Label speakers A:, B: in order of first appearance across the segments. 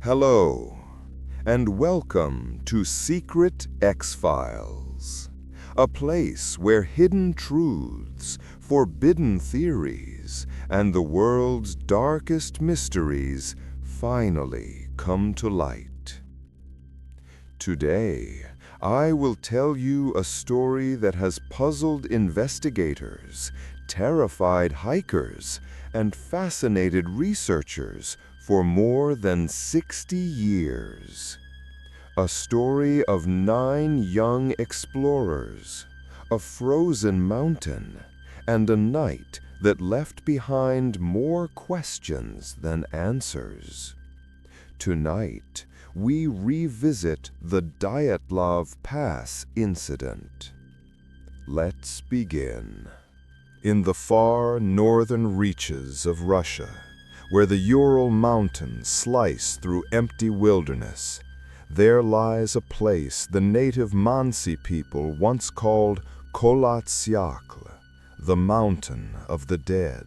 A: Hello, and welcome to Secret X-Files, a place where hidden truths, forbidden theories, and the world's darkest mysteries finally come to light. Today, I will tell you a story that has puzzled investigators, terrified hikers, and fascinated researchers for more than 60 years. A story of 9 young explorers, a frozen mountain, and a night that left behind more questions than answers. Tonight, we revisit the Dyatlov Pass incident. Let's begin. In the far northern reaches of Russia, where the Ural Mountains slice through empty wilderness, there lies a place the native Mansi people once called Kolotsiakl, the Mountain of the Dead.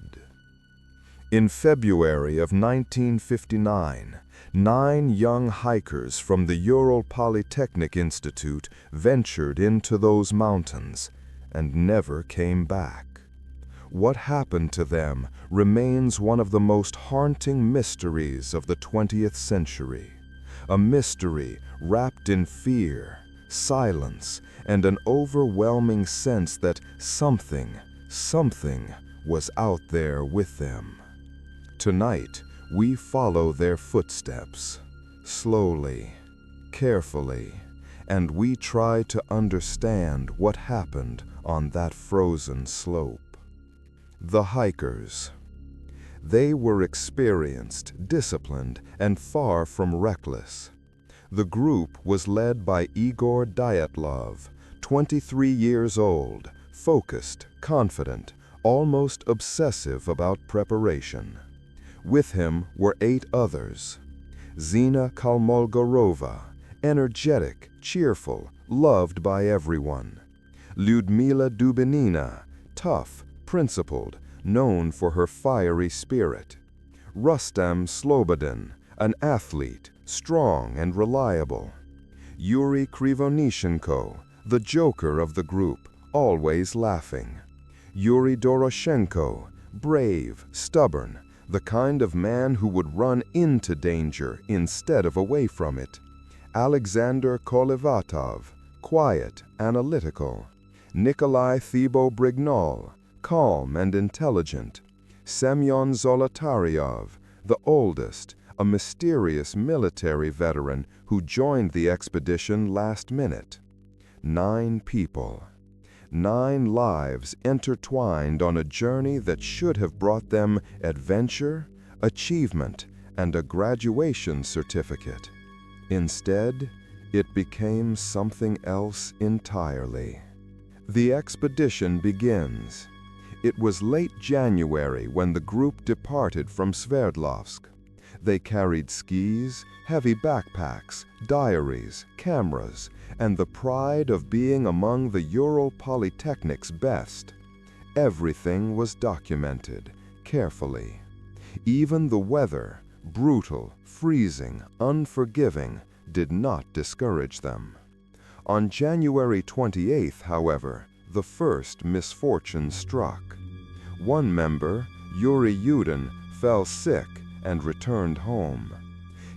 A: In February of 1959, 9 young hikers from the Ural Polytechnic Institute ventured into those mountains and never came back. What happened to them remains one of the most haunting mysteries of the 20th century, a mystery wrapped in fear, silence, and an overwhelming sense that something was out there with them. Tonight, we follow their footsteps, slowly, carefully, and we try to understand what happened on that frozen slope. The hikers. They were experienced, disciplined, and far from reckless. The group was led by Igor Dyatlov, 23 years old, focused, confident, almost obsessive about preparation. With him were 8 others. Zina Kalmolgorova, energetic, cheerful, loved by everyone. Lyudmila Dubinina, tough, principled, known for her fiery spirit. Rustam Slobodin, an athlete, strong and reliable. Yuri Krivonishenko, the joker of the group, always laughing. Yuri Doroshenko, brave, stubborn, the kind of man who would run into danger instead of away from it. Alexander Kolevatov, quiet, analytical. Nikolai Thibault-Brignol, calm and intelligent. Semyon Zolotaryov, the oldest, a mysterious military veteran who joined the expedition last minute. 9 people. 9 lives intertwined on a journey that should have brought them adventure, achievement, and a graduation certificate. Instead, it became something else entirely. The expedition begins. It was late January when the group departed from Sverdlovsk. They carried skis, heavy backpacks, diaries, cameras, and the pride of being among the Ural Polytechnic's best. Everything was documented, carefully. Even the weather, brutal, freezing, unforgiving, did not discourage them. On January 28th, however, the first misfortune struck. One member, Yuri Yudin, fell sick and returned home.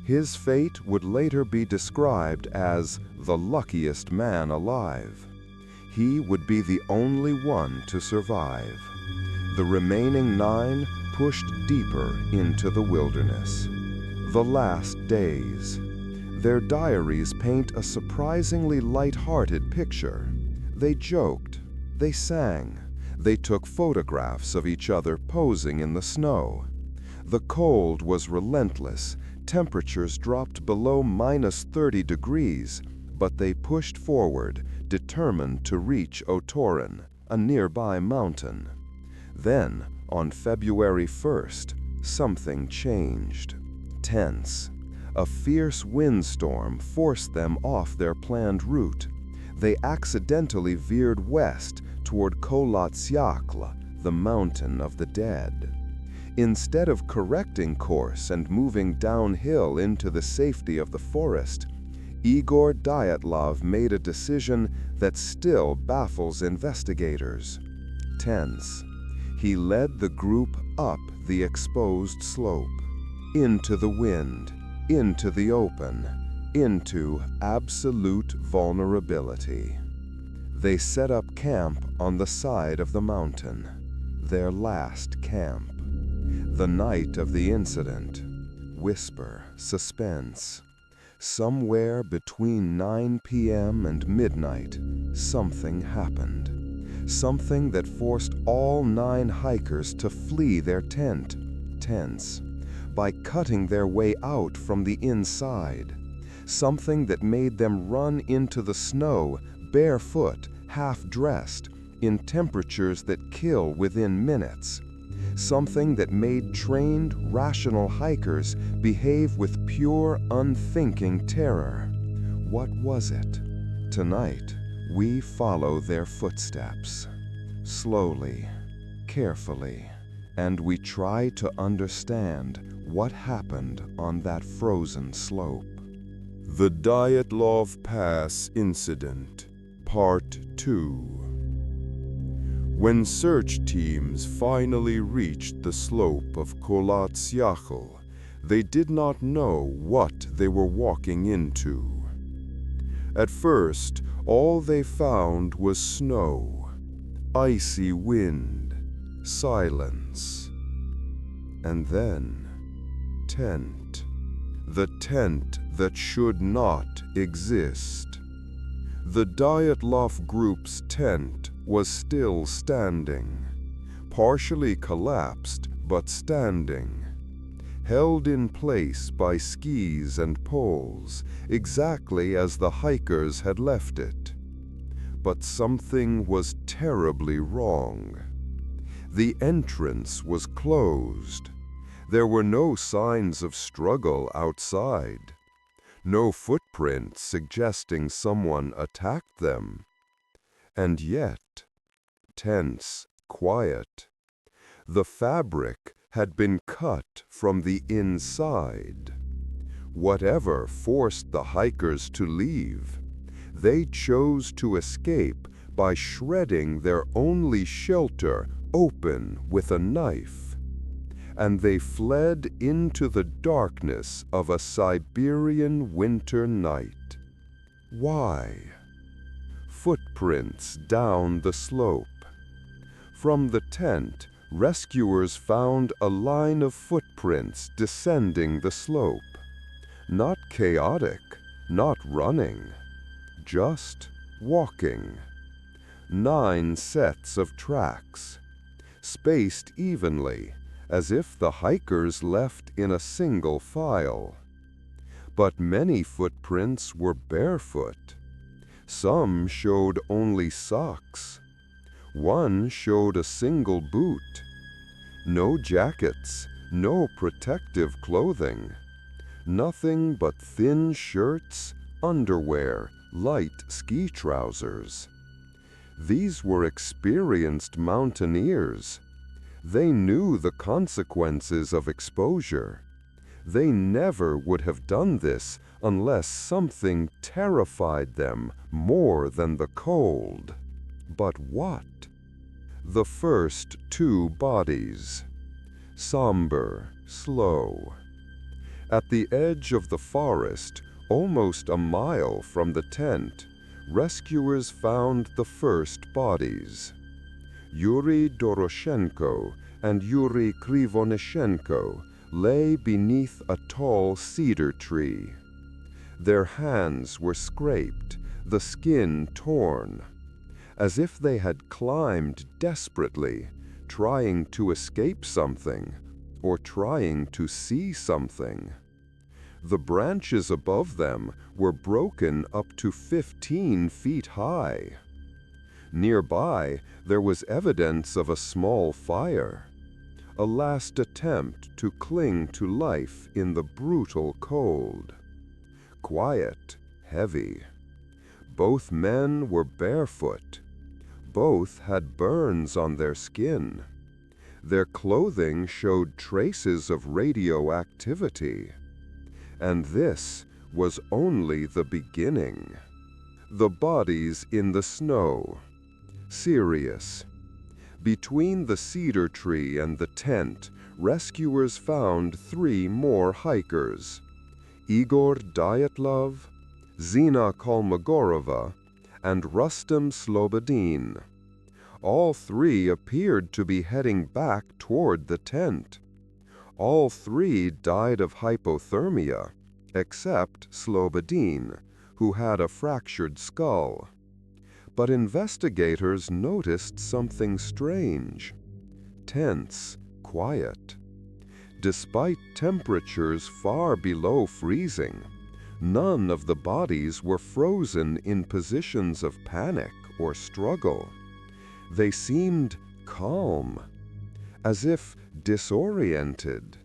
A: His fate would later be described as the luckiest man alive. He would be the only one to survive. The remaining 9 pushed deeper into the wilderness. The last days. Their diaries paint a surprisingly light-hearted picture. They joked, they sang, they took photographs of each other posing in the snow. The cold was relentless, temperatures dropped below -30 degrees, but they pushed forward, determined to reach Otorin, a nearby mountain. Then, on February 1st, something changed. Tense. A fierce windstorm forced them off their planned route. They accidentally veered west toward Kolotsiakl, the Mountain of the Dead. Instead of correcting course and moving downhill into the safety of the forest, Igor Dyatlov made a decision that still baffles investigators. Tense, he led the group up the exposed slope, into the wind, into the open, into absolute vulnerability. They set up camp on the side of the mountain, their last camp. The night of the incident, whisper, suspense. Somewhere between 9 p.m. and midnight, something happened. Something that forced all 9 hikers to flee their tents, by cutting their way out from the inside. Something that made them run into the snow, barefoot, half-dressed, in temperatures that kill within minutes. Something that made trained, rational hikers behave with pure, unthinking terror. What was it? Tonight, we follow their footsteps. Slowly, carefully, and we try to understand what happened on that frozen slope.
B: The Dyatlov Pass Incident, Part 2. When search teams finally reached the slope of Kholat Syakhl, they did not know what they were walking into. At first, all they found was snow, icy wind, silence. And then, tent. The tent that should not exist. The Dyatlov group's tent was still standing, partially collapsed but standing, held in place by skis and poles, exactly as the hikers had left it. But something was terribly wrong. The entrance was closed. There were no signs of struggle outside. No footprints suggesting someone attacked them. And yet, tense, quiet. The fabric had been cut from the inside. Whatever forced the hikers to leave, they chose to escape by shredding their only shelter open with a knife. And they fled into the darkness of a Siberian winter night. Why? Footprints down the slope. From the tent, rescuers found a line of footprints descending the slope. Not chaotic, not running, just walking. 9 sets of tracks, spaced evenly, as if the hikers left in a single file. But many footprints were barefoot. Some showed only socks. One showed a single boot. No jackets, no protective clothing. Nothing but thin shirts, underwear, light ski trousers. These were experienced mountaineers. They knew the consequences of exposure. They never would have done this unless something terrified them more than the cold. But what? The first 2 bodies. Somber, slow. At the edge of the forest, almost a mile from the tent, rescuers found the first bodies. Yuri Doroshenko and Yuri Krivonishenko lay beneath a tall cedar tree. Their hands were scraped, the skin torn, as if they had climbed desperately, trying to escape something, or trying to see something. The branches above them were broken up to 15 feet high. Nearby, there was evidence of a small fire, a last attempt to cling to life in the brutal cold. Quiet, heavy. Both men were barefoot. Both had burns on their skin. Their clothing showed traces of radioactivity. And this was only the beginning. The bodies in the snow. Serious. Between the cedar tree and the tent, rescuers found 3 more hikers: Igor Dyatlov, Zina Kolmogorova, and Rustem Slobodin. All 3 appeared to be heading back toward the tent. All 3 died of hypothermia, except Slobodin, who had a fractured skull. But investigators noticed something strange. Tense, quiet. Despite temperatures far below freezing, none of the bodies were frozen in positions of panic or struggle. They seemed calm, as if disoriented,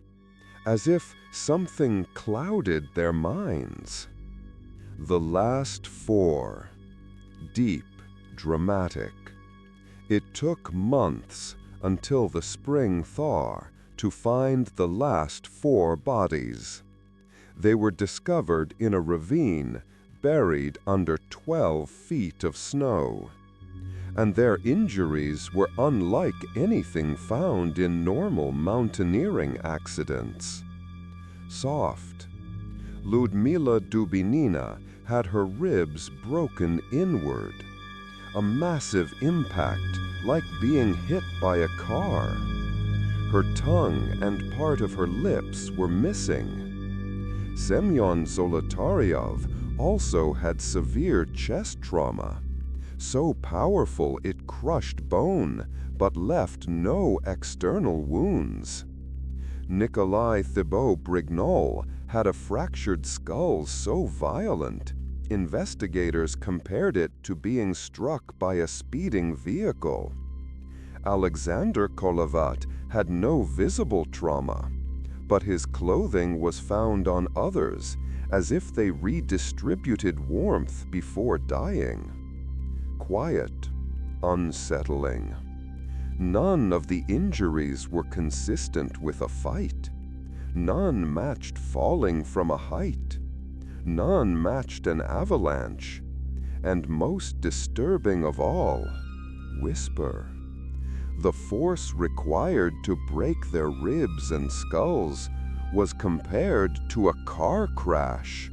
B: as if something clouded their minds. The last 4. Deep, dramatic. It took months until the spring thaw to find the last 4 bodies. They were discovered in a ravine buried under 12 feet of snow. And their injuries were unlike anything found in normal mountaineering accidents. Soft. Ludmila Dubinina had her ribs broken inward. A massive impact, like being hit by a car. Her tongue and part of her lips were missing. Semyon Zolotaryov also had severe chest trauma, so powerful it crushed bone but left no external wounds. Nikolai Thibault-Brignol had a fractured skull so violent, investigators compared it to being struck by a speeding vehicle. Alexander Kolovat had no visible trauma, but his clothing was found on others as if they redistributed warmth before dying. Quiet, unsettling. None of the injuries were consistent with a fight. None matched falling from a height. None matched an avalanche. And most disturbing of all, whisper. The force required to break their ribs and skulls was compared to a car crash.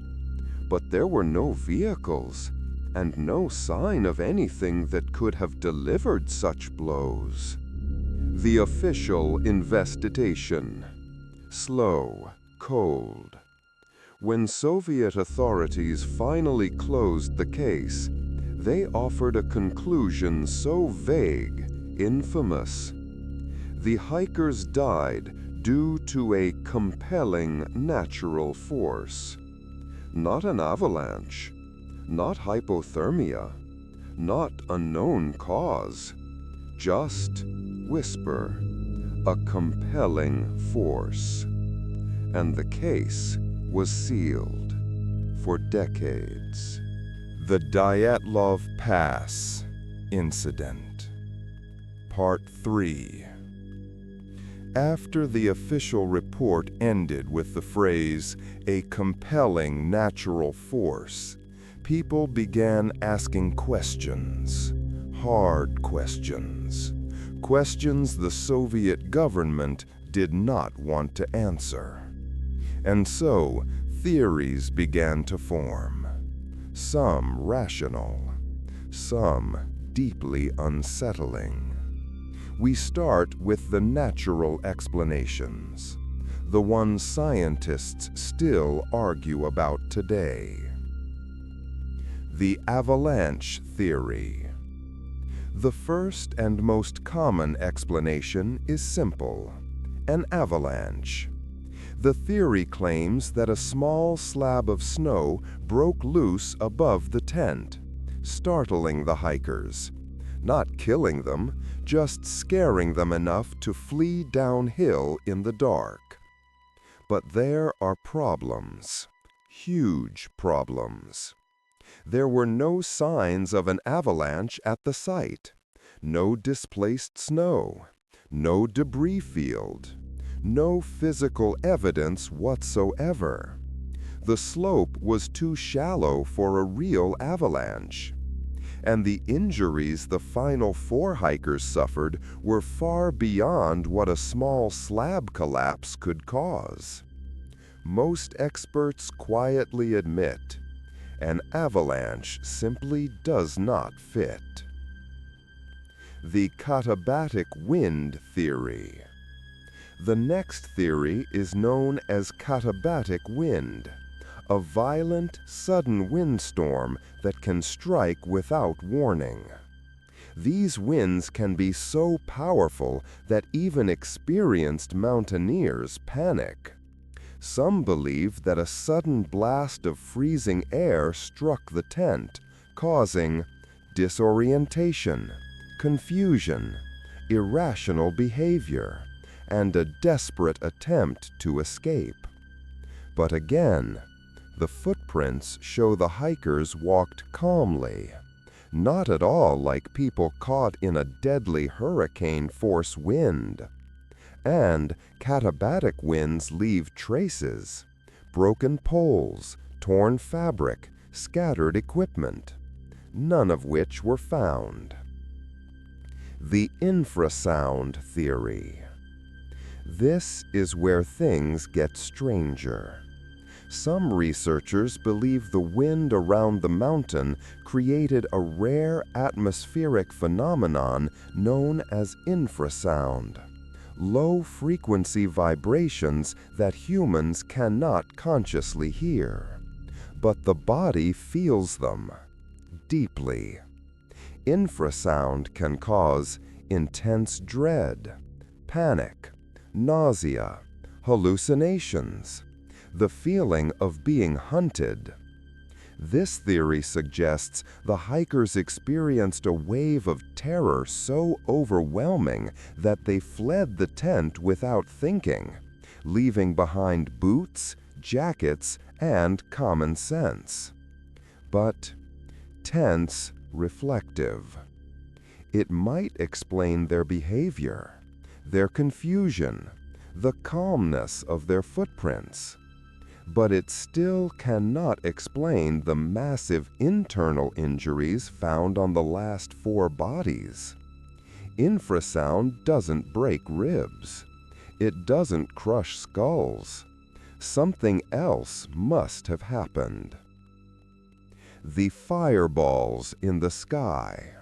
B: But there were no vehicles, and no sign of anything that could have delivered such blows. The official investigation. Slow, cold. When Soviet authorities finally closed the case, they offered a conclusion so vague, infamous. The hikers died due to a compelling natural force. Not an avalanche, not hypothermia, not a known cause, just, whisper, a compelling force. And the case was sealed for decades.
A: The Dyatlov Pass Incident. Part 3. After the official report ended with the phrase, "a compelling natural force," people began asking questions. Hard questions. Questions the Soviet government did not want to answer. And so, theories began to form. Some rational, some deeply unsettling. We start with the natural explanations, the ones scientists still argue about today. The avalanche theory. The first and most common explanation is simple: an avalanche. The theory claims that a small slab of snow broke loose above the tent, startling the hikers, not killing them, just scaring them enough to flee downhill in the dark. But there are problems, huge problems. There were no signs of an avalanche at the site, no displaced snow,
B: No debris field. No physical evidence whatsoever. The slope was too shallow for a real avalanche. And the injuries the final 4 hikers suffered were far beyond what a small slab collapse could cause. Most experts quietly admit, an avalanche simply does not fit. The katabatic wind theory. The next theory is known as katabatic wind, a violent, sudden windstorm that can strike without warning. These winds can be so powerful that even experienced mountaineers panic. Some believe that a sudden blast of freezing air struck the tent, causing disorientation, confusion, irrational behavior, and a desperate attempt to escape. But again, the footprints show the hikers walked calmly, not at all like people caught in a deadly hurricane-force wind. And katabatic winds leave traces: broken poles, torn fabric, scattered equipment, none of which were found. The infrasound theory. This is where things get stranger. Some researchers believe the wind around the mountain created a rare atmospheric phenomenon known as infrasound, low-frequency vibrations that humans cannot consciously hear, but the body feels them deeply. Infrasound can cause intense dread, panic, nausea, hallucinations, the feeling of being hunted. This theory suggests the hikers experienced a wave of terror so overwhelming that they fled the tent without thinking, leaving behind boots, jackets, and common sense. But tense, reflective. It might explain their behavior, their confusion, the calmness of their footprints. But it still cannot explain the massive internal injuries found on the last 4 bodies. Infrasound doesn't break ribs. It doesn't crush skulls. Something else must have happened. The fireballs in the sky.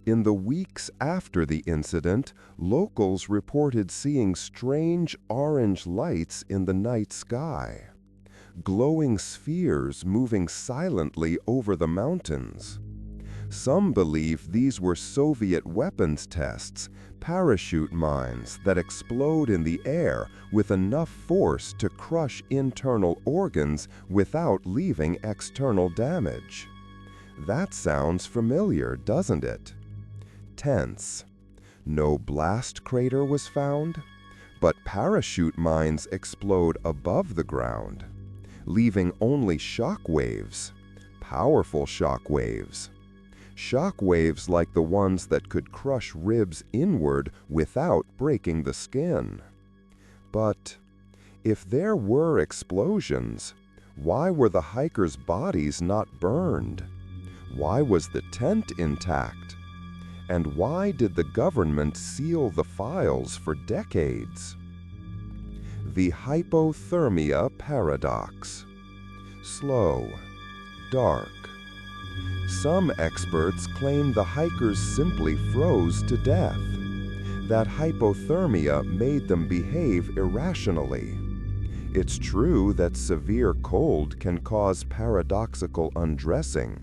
B: In the weeks after the incident, locals reported seeing strange orange lights in the night sky, glowing spheres moving silently over the mountains. Some believe these were Soviet weapons tests, parachute mines that explode in the air with enough force to crush internal organs without leaving external damage. That sounds familiar, doesn't it? Tense. No blast crater was found, but parachute mines explode above the ground, leaving only shock waves, powerful shock waves. Shock waves like the ones that could crush ribs inward without breaking the skin. But if there were explosions, why were the hikers' bodies not burned? Why was the tent intact? And why did the government seal the files for decades? The hypothermia paradox. Slow, dark. Some experts claim the hikers simply froze to death. That hypothermia made them behave irrationally. It's true that severe cold can cause paradoxical undressing,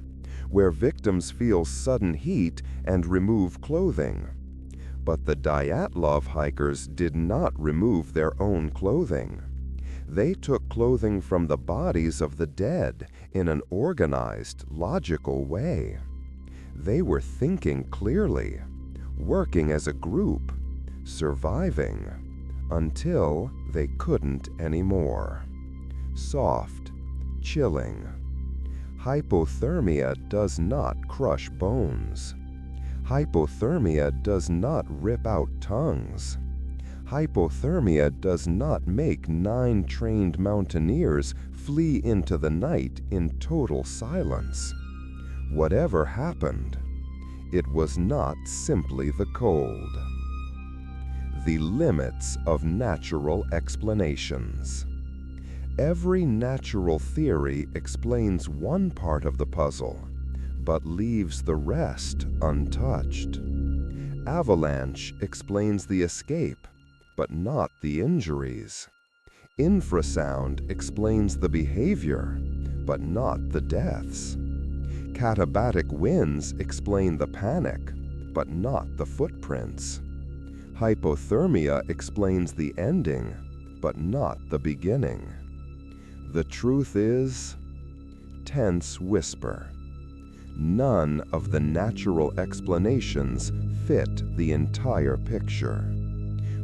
B: where victims feel sudden heat and remove clothing. But the Dyatlov hikers did not remove their own clothing. They took clothing from the bodies of the dead in an organized, logical way. They were thinking clearly, working as a group, surviving, until they couldn't anymore. Soft, chilling. Hypothermia does not crush bones. Hypothermia does not rip out tongues. Hypothermia does not make 9 trained mountaineers flee into the night in total silence. Whatever happened, it was not simply the cold. The limits of natural explanations. Every natural theory explains one part of the puzzle, but leaves the rest untouched. Avalanche explains the escape, but not the injuries. Infrasound explains the behavior, but not the deaths. Katabatic winds explain the panic, but not the footprints. Hypothermia explains the ending, but not the beginning. The truth is, tense whisper. None of the natural explanations fit the entire picture,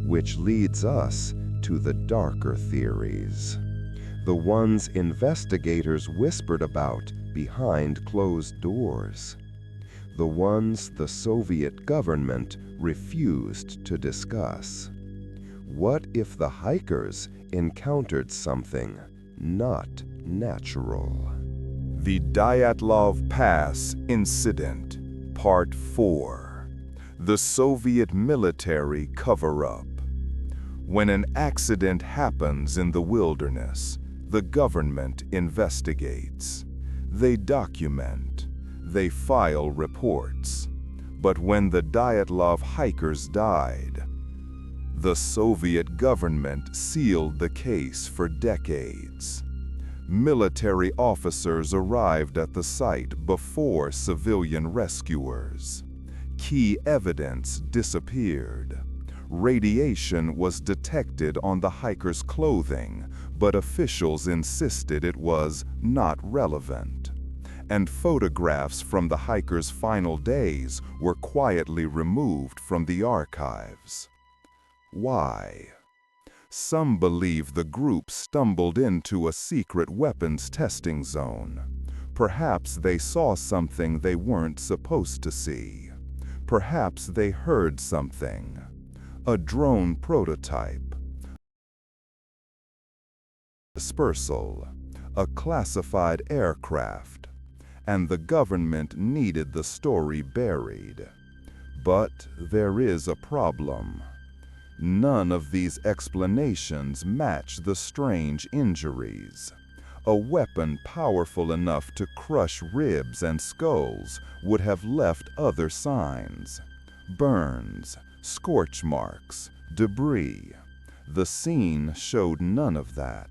B: which leads us to the darker theories, the ones investigators whispered about behind closed doors, the ones the Soviet government refused to discuss. What if the hikers encountered something not natural?
A: The Dyatlov Pass Incident, Part 4. The Soviet Military Cover-Up. When an accident happens in the wilderness, the government investigates. They document. They file reports. But when the Dyatlov hikers died, the Soviet government sealed the case for decades. Military officers arrived at the site before civilian rescuers. Key evidence disappeared. Radiation was detected on the hikers' clothing, but officials insisted it was not relevant. And photographs from the hikers' final days were quietly removed from the archives. Why? Some believe the group stumbled into a secret weapons testing zone. Perhaps they saw something they weren't supposed to see. Perhaps they heard something. A drone prototype. Dispersal. A classified aircraft. And the government needed the story buried. But there is a problem. None of these explanations match the strange injuries. A weapon powerful enough to crush ribs and skulls would have left other signs. Burns, scorch marks, debris. The scene showed none of that.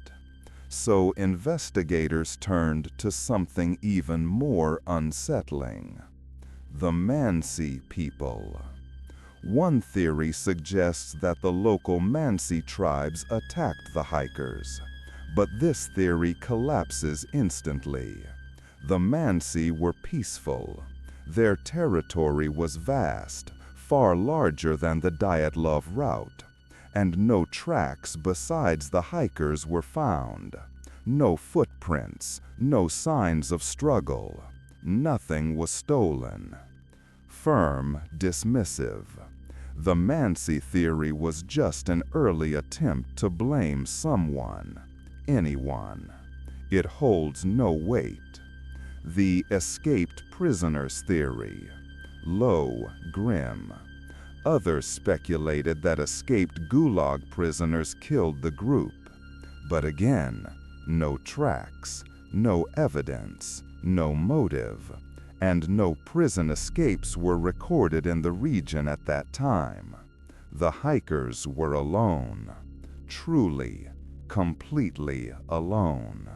A: So investigators turned to something even more unsettling. The Mansi people. One theory suggests that the local Mansi tribes attacked the hikers, but this theory collapses instantly. The Mansi were peaceful. Their territory was vast, far larger than the Dyatlov route, and no tracks besides the hikers were found. No footprints, no signs of struggle. Nothing was stolen. Firm, dismissive. The Mansi theory was just an early attempt to blame someone, anyone. It holds no weight. The escaped prisoners theory. Low, grim. Others speculated that escaped Gulag prisoners killed the group. But again, no tracks, no evidence, no motive, and no prison escapes were recorded in the region at that time. The hikers were alone. Truly, completely alone.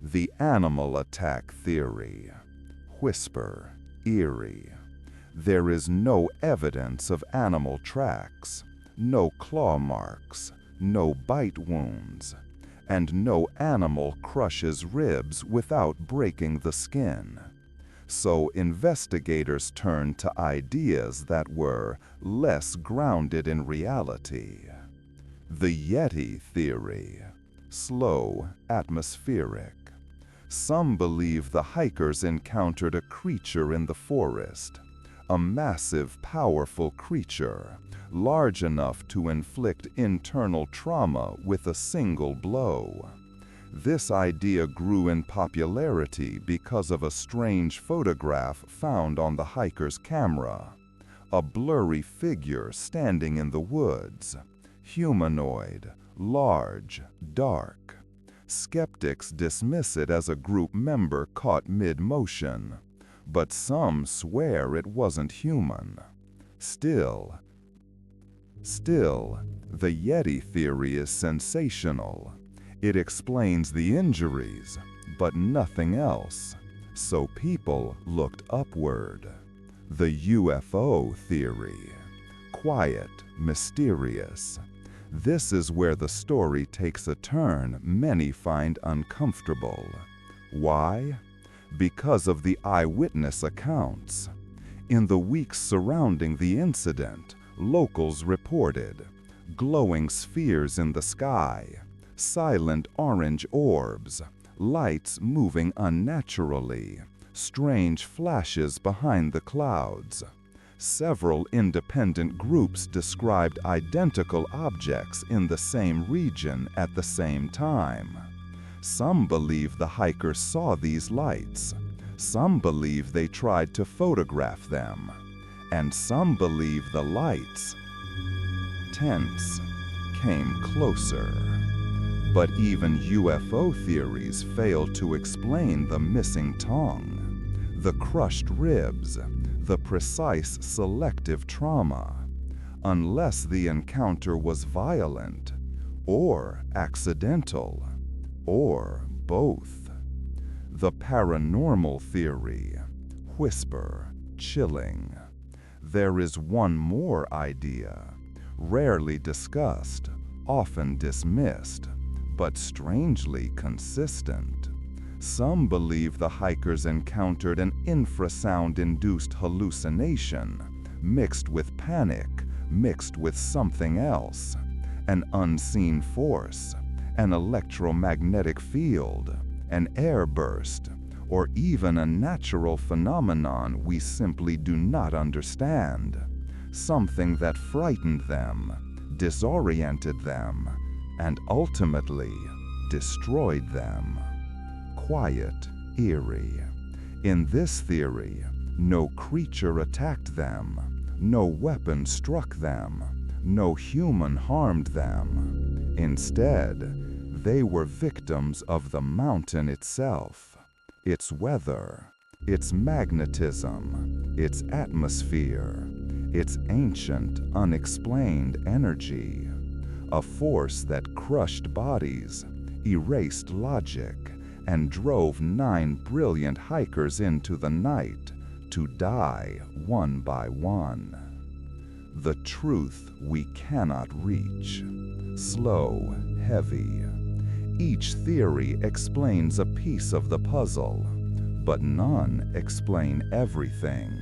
A: The animal attack theory. Whisper, eerie. There is no evidence of animal tracks, no claw marks, no bite wounds, and no animal crushes ribs without breaking the skin. So investigators turned to ideas that were less grounded in reality. The Yeti theory. Slow, atmospheric. Some believe the hikers encountered a creature in the forest,
B: a massive, powerful creature, large enough to inflict internal trauma with a single blow. This idea grew in popularity because of a strange photograph found on the hiker's camera. A blurry figure standing in the woods. Humanoid, large, dark. Skeptics dismiss it as a group member caught mid-motion, but some swear it wasn't human. Still, the Yeti theory is sensational. It explains the injuries, but nothing else. So people looked upward. The UFO theory. Quiet, mysterious. This is where the story takes a turn many find uncomfortable. Why? Because of the eyewitness accounts. In the weeks surrounding the incident, locals reported glowing spheres in the sky, silent orange orbs, lights moving unnaturally, strange flashes behind the clouds. Several independent groups described identical objects in the same region at the same time. Some believe the hikers saw these lights. Some believe they tried to photograph them. And some believe the lights, tense, came closer. But even UFO theories fail to explain the missing tongue, the crushed ribs, the precise selective trauma, unless the encounter was violent, or accidental, or both. The paranormal theory, whisper, chilling. There is one more idea, rarely discussed, often dismissed, but strangely consistent. Some believe the hikers encountered an infrasound-induced hallucination, mixed with panic, mixed with something else, an unseen force, an electromagnetic field, an air burst, or even a natural phenomenon we simply do not understand, something that frightened them, disoriented them, and ultimately destroyed them. Quiet, eerie. In this theory, no creature attacked them, no weapon struck them, no human harmed them. Instead, they were victims of the mountain itself, its weather, its magnetism, its atmosphere, its ancient, unexplained energy. A force that crushed bodies, erased logic, and drove 9 brilliant hikers into the night to die one by one. The truth we cannot reach. Slow, heavy. Each theory explains a piece of the puzzle, but none explain everything.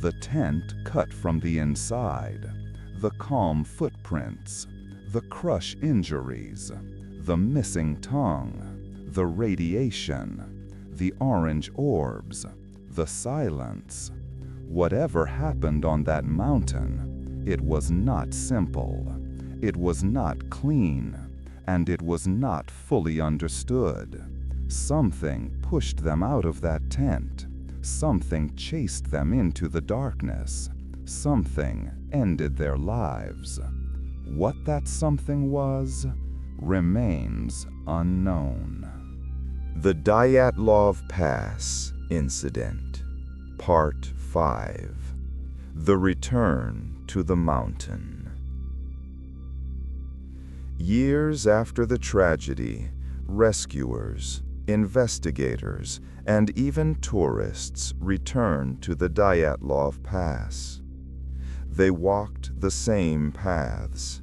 B: The tent cut from the inside, the calm footprints, the crush injuries, the missing tongue, the radiation, the orange orbs, the silence. Whatever happened on that mountain, it was not simple, it was not clean, and it was not fully understood. Something pushed them out of that tent. Something chased them into the darkness. Something ended their lives. What that something was remains unknown.
A: The Dyatlov Pass Incident, Part 5. The Return to the Mountain. Years after the tragedy, rescuers, investigators, and even tourists returned to the Dyatlov Pass. They walked the same paths.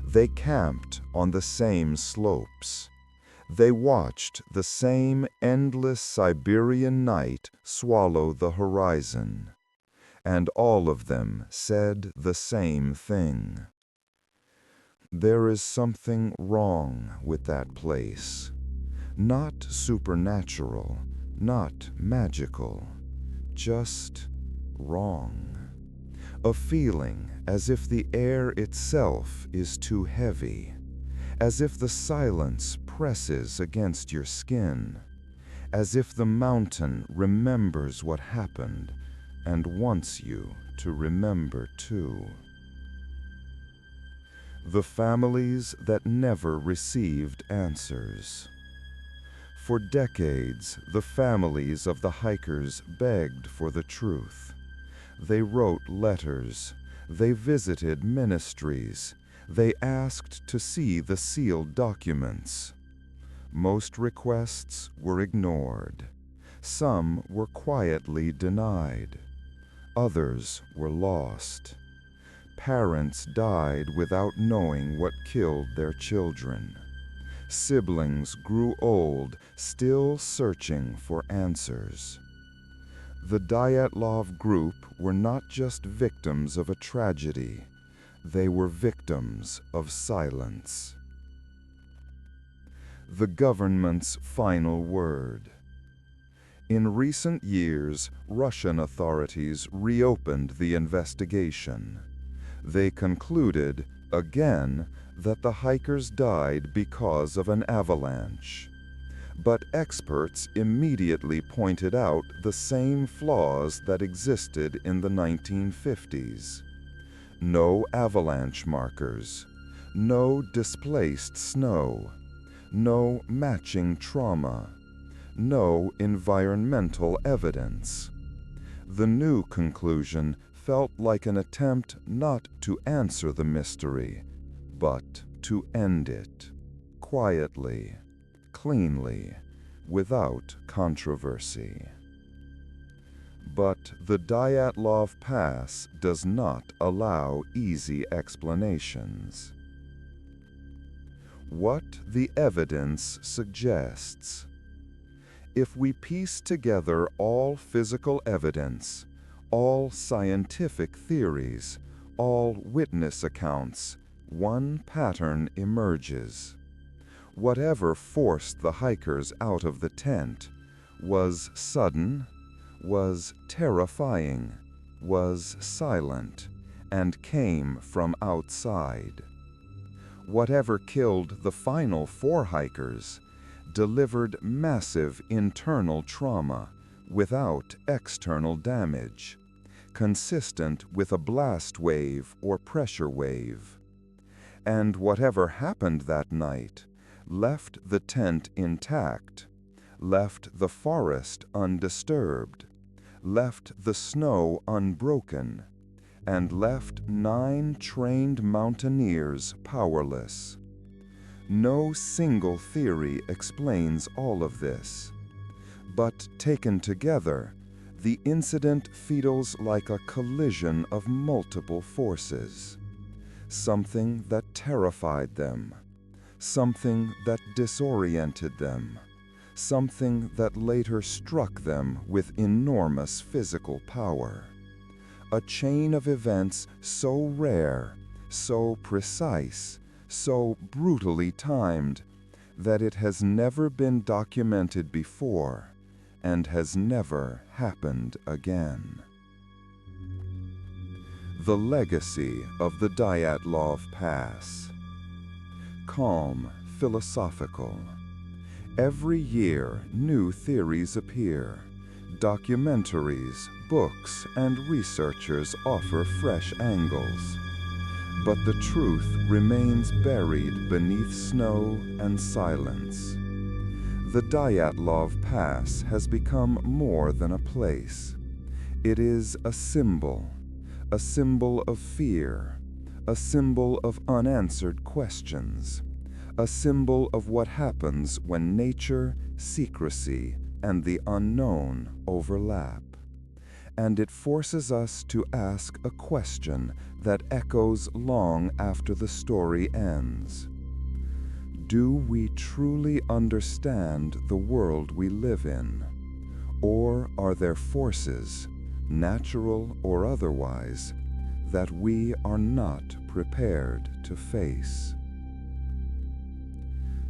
A: They camped on the same slopes. They watched the same endless Siberian night swallow the horizon. And all of them said the same thing. There is something wrong with that place. Not supernatural, not magical, just wrong. A feeling as if the air itself is too heavy, as if the silence presses against your skin, as if the mountain remembers what happened and wants you to remember too. The families that never received answers. For decades, the families of the hikers begged for the truth. They wrote letters, they visited ministries, they asked to see the sealed documents. Most requests were ignored. Some were quietly denied. Others were lost. Parents died without knowing what killed their children. Siblings grew old, still searching for answers. The Dyatlov group were not just victims of a tragedy, they were victims of silence. The government's final word. In recent years, Russian authorities reopened the investigation. They concluded, again, that the hikers died because of an avalanche. But experts immediately pointed out the same flaws that existed in the 1950s. No avalanche markers, no displaced snow, no matching trauma, no environmental evidence. The new conclusion felt like an attempt not to answer the mystery, but to end it, quietly, cleanly, without controversy. But the Dyatlov Pass does not allow easy explanations. What the evidence suggests. If we piece together all physical evidence, all scientific theories, all witness accounts, one pattern emerges. Whatever forced the hikers out of the tent was sudden, was terrifying, was silent, and came from outside. Whatever killed the final 4 hikers delivered massive internal trauma without external damage, consistent with a blast wave or pressure wave. And whatever happened that night left the tent intact, left the forest undisturbed, left the snow unbroken, and left 9 trained mountaineers powerless. No single theory explains all of this, but taken together, the incident feels like a collision of multiple forces. Something that terrified them, something that disoriented them, something that later struck them with enormous physical power. A chain of events so rare, so precise, so brutally timed, that it has never been documented before and has never happened again. The legacy of the Dyatlov Pass. Calm, philosophical. Every year, new theories appear. Documentaries, books, and researchers offer fresh angles. But the truth remains buried beneath snow and silence. The Dyatlov Pass has become more than a place. It is a symbol of fear, a symbol of unanswered questions, a symbol of what happens when nature, secrecy, and the unknown overlap. And it forces us to ask a question that echoes long after the story ends. Do we truly understand the world we live in? Or are there forces, natural or otherwise, that we are not prepared to face?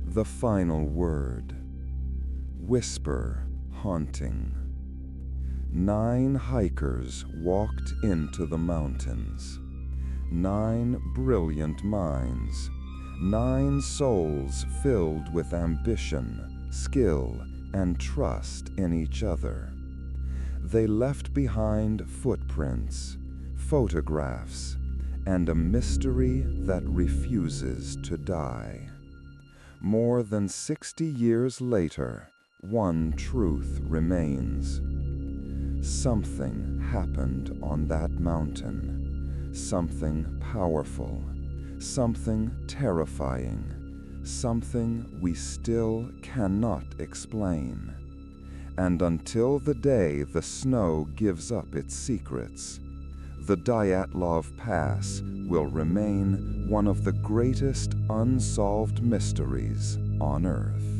A: The final word. Whisper haunting.
B: 9 hikers walked into the mountains. 9 brilliant minds. 9 souls filled with ambition, skill, and trust in each other. They left behind footprints, photographs, and a mystery that refuses to die. More than 60 years later, one truth remains. Something happened on that mountain. Something powerful. Something terrifying. Something we still cannot explain. And until the day the snow gives up its secrets, the Dyatlov Pass will remain one of the greatest unsolved mysteries on Earth.